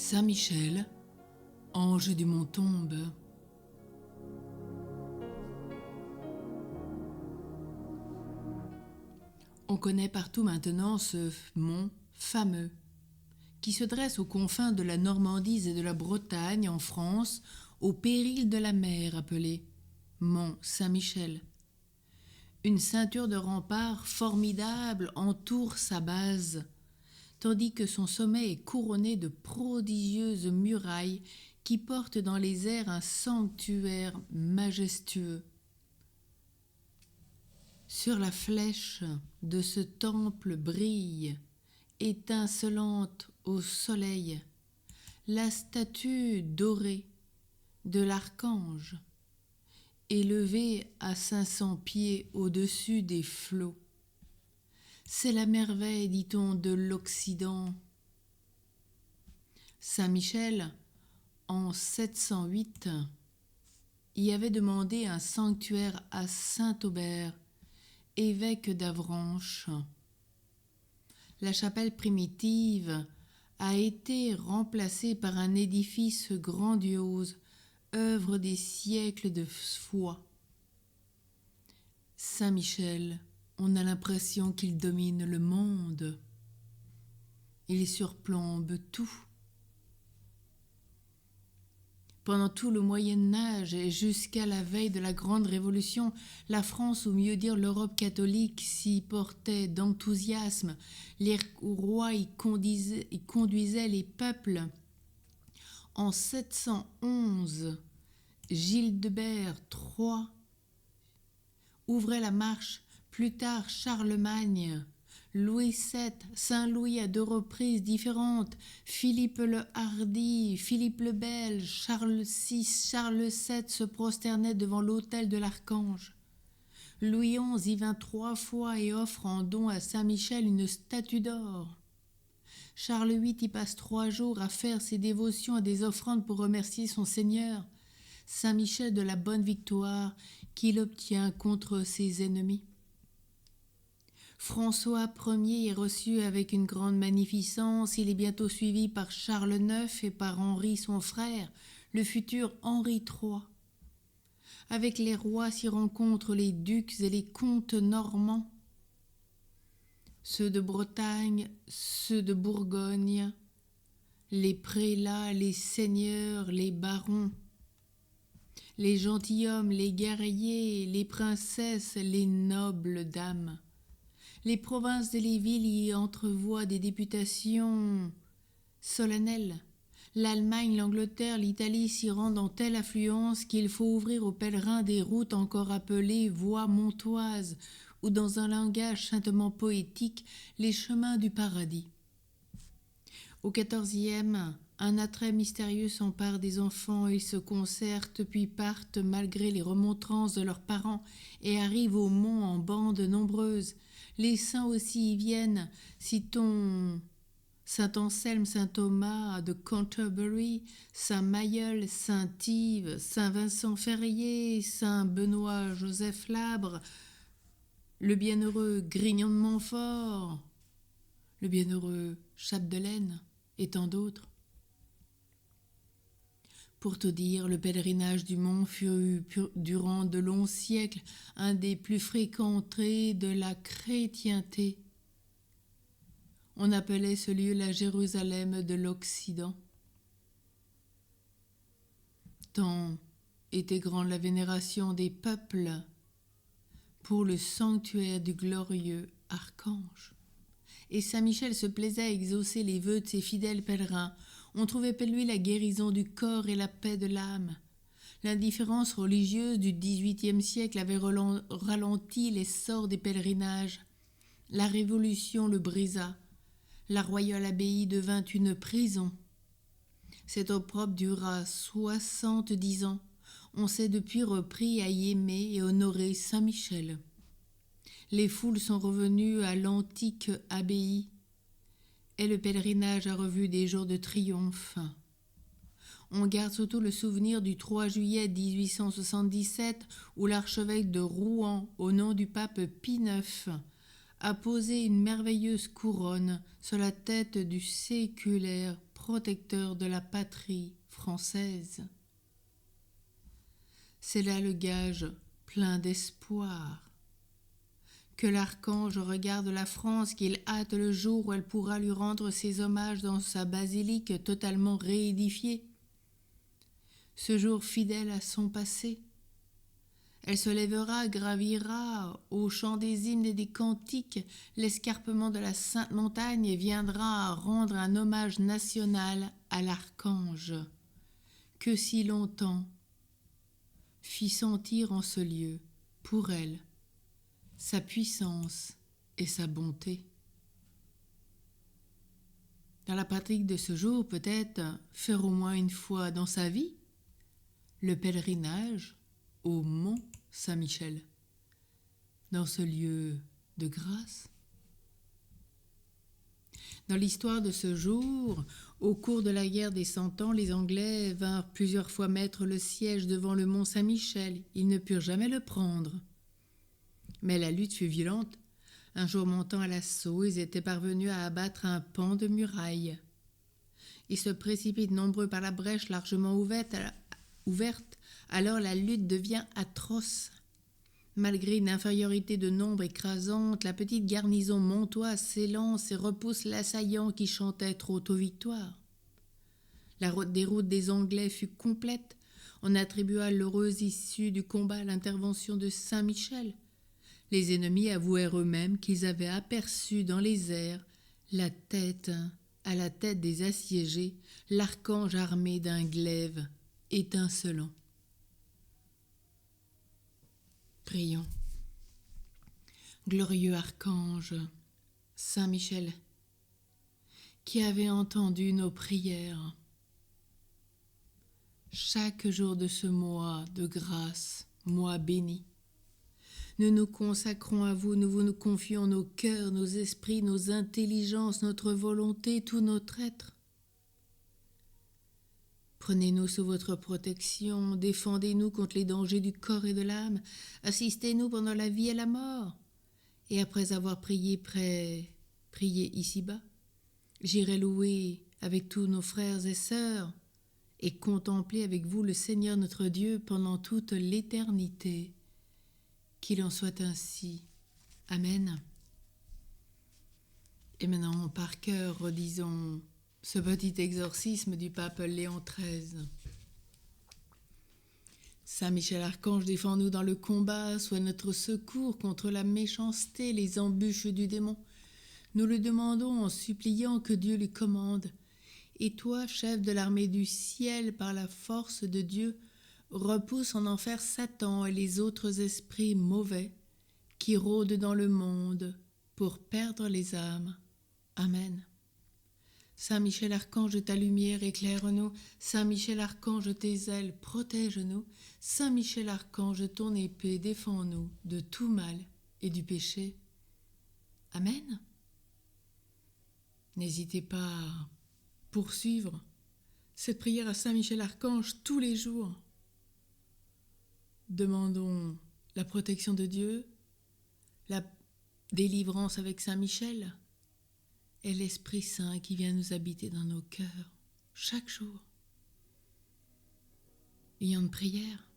Saint-Michel, ange du mont Tombe. On connaît partout maintenant ce mont fameux qui se dresse aux confins de la Normandie et de la Bretagne en France, au péril de la mer, appelé mont Saint-Michel. Une ceinture de remparts formidables entoure sa base, tandis que son sommet est couronné de prodigieuses murailles qui portent dans les airs un sanctuaire majestueux. Sur la flèche de ce temple brille, étincelante au soleil, la statue dorée de l'archange, élevée à 500 pieds au-dessus des flots. C'est la merveille, dit-on, de l'Occident. Saint-Michel, en 708, y avait demandé un sanctuaire à Saint-Aubert, évêque d'Avranches. La chapelle primitive a été remplacée par un édifice grandiose, œuvre des siècles de foi. Saint-Michel, on a l'impression qu'il domine le monde. Il surplombe tout. Pendant tout le Moyen-Âge et jusqu'à la veille de la Grande Révolution, la France, ou mieux dire l'Europe catholique, s'y portait d'enthousiasme. Les rois y conduisaient les peuples. En 711, Gildebert III ouvrait la marche. Plus tard, Charlemagne, Louis VII, Saint-Louis à 2 reprises différentes, Philippe le Hardi, Philippe le Belge, Charles VI, Charles VII se prosternaient devant l'autel de l'Archange. Louis XI y vint 3 fois et offre en don à Saint-Michel une statue d'or. Charles VIII y passe 3 jours à faire ses dévotions et des offrandes pour remercier son Seigneur, Saint-Michel de la bonne victoire qu'il obtient contre ses ennemis. François Ier est reçu avec une grande magnificence. Il est bientôt suivi par Charles IX et par Henri son frère, le futur Henri III. Avec les rois s'y rencontrent les ducs et les comtes normands, ceux de Bretagne, ceux de Bourgogne, les prélats, les seigneurs, les barons, les gentilshommes, les guerriers, les princesses, les nobles dames. Les provinces et les villes y entrevoient des députations solennelles. L'Allemagne, l'Angleterre, l'Italie s'y rendent en telle affluence qu'il faut ouvrir aux pèlerins des routes encore appelées voies montoises ou dans un langage saintement poétique, les chemins du paradis. Au XIVe, un attrait mystérieux s'empare des enfants. Ils se concertent puis partent malgré les remontrances de leurs parents et arrivent au mont en bandes nombreuses. Les saints aussi y viennent, citons Saint Anselme, Saint Thomas de Canterbury, Saint Mailleul, Saint Yves, Saint Vincent Ferrier, Saint Benoît Joseph Labre, le bienheureux Grignon de Montfort, le bienheureux Chapdelaine et tant d'autres. Pour tout dire, le pèlerinage du mont fut durant de longs siècles un des plus fréquentés de la chrétienté. On appelait ce lieu la Jérusalem de l'Occident. Tant était grande la vénération des peuples pour le sanctuaire du glorieux archange. Et Saint-Michel se plaisait à exaucer les vœux de ses fidèles pèlerins. On trouvait en lui la guérison du corps et la paix de l'âme. L'indifférence religieuse du XVIIIe siècle avait ralenti l'essor des pèlerinages. La Révolution le brisa. La royale abbaye devint une prison. Cet opprobre dura 70 ans. On s'est depuis repris à y aimer et honorer Saint-Michel. Les foules sont revenues à l'antique abbaye et le pèlerinage a revu des jours de triomphe. On garde surtout le souvenir du 3 juillet 1877 où l'archevêque de Rouen, au nom du pape Pie IX, a posé une merveilleuse couronne sur la tête du séculaire protecteur de la patrie française. C'est là le gage plein d'espoir. Que l'archange regarde la France, qu'il hâte le jour où elle pourra lui rendre ses hommages dans sa basilique totalement réédifiée. Ce jour fidèle à son passé, elle se lèvera, gravira au chant des hymnes et des cantiques l'escarpement de la Sainte Montagne et viendra rendre un hommage national à l'archange que si longtemps fit sentir en ce lieu, pour elle, sa puissance et sa bonté. Dans la pratique de ce jour, peut-être faire au moins une fois dans sa vie le pèlerinage au mont Saint-Michel, dans ce lieu de grâce. Dans l'histoire de ce jour, au cours de la guerre des 100 ans, les Anglais vinrent plusieurs fois mettre le siège devant le mont Saint-Michel. Ils ne purent jamais le prendre. Mais la lutte fut violente. Un jour montant à l'assaut, ils étaient parvenus à abattre un pan de muraille. Ils se précipitent nombreux par la brèche largement ouverte. Alors la lutte devient atroce. Malgré une infériorité de nombre écrasante, la petite garnison montoise s'élance et repousse l'assaillant qui chantait trop tôt victoire. La déroute des Anglais fut complète. On attribua l'heureuse issue du combat à l'intervention de Saint-Michel. Les ennemis avouèrent eux-mêmes qu'ils avaient aperçu dans les airs à la tête des assiégés, l'archange armé d'un glaive étincelant. Prions. Glorieux archange, Saint Michel, qui avait entendu nos prières, chaque jour de ce mois de grâce, mois béni, nous nous consacrons à vous, nous vous confions nos cœurs, nos esprits, nos intelligences, notre volonté, tout notre être. Prenez-nous sous votre protection, défendez-nous contre les dangers du corps et de l'âme, assistez-nous pendant la vie et la mort. Et après avoir prié ici-bas, j'irai louer avec tous nos frères et sœurs et contempler avec vous le Seigneur notre Dieu pendant toute l'éternité. Qu'il en soit ainsi. Amen. Et maintenant, par cœur, redisons ce petit exorcisme du pape Léon XIII. Saint Michel Archange, défends-nous dans le combat, sois notre secours contre la méchanceté, les embûches du démon. Nous le demandons en suppliant que Dieu lui commande. Et toi, chef de l'armée du ciel, par la force de Dieu, repousse en enfer Satan et les autres esprits mauvais qui rôdent dans le monde pour perdre les âmes. Amen. Saint Michel Archange, ta lumière éclaire-nous. Saint Michel Archange, tes ailes protège-nous. Saint Michel Archange, ton épée défends-nous de tout mal et du péché. Amen. N'hésitez pas à poursuivre cette prière à Saint Michel Archange tous les jours. Demandons la protection de Dieu, la délivrance avec Saint Michel, et l'Esprit Saint qui vient nous habiter dans nos cœurs chaque jour. Ayons de prière.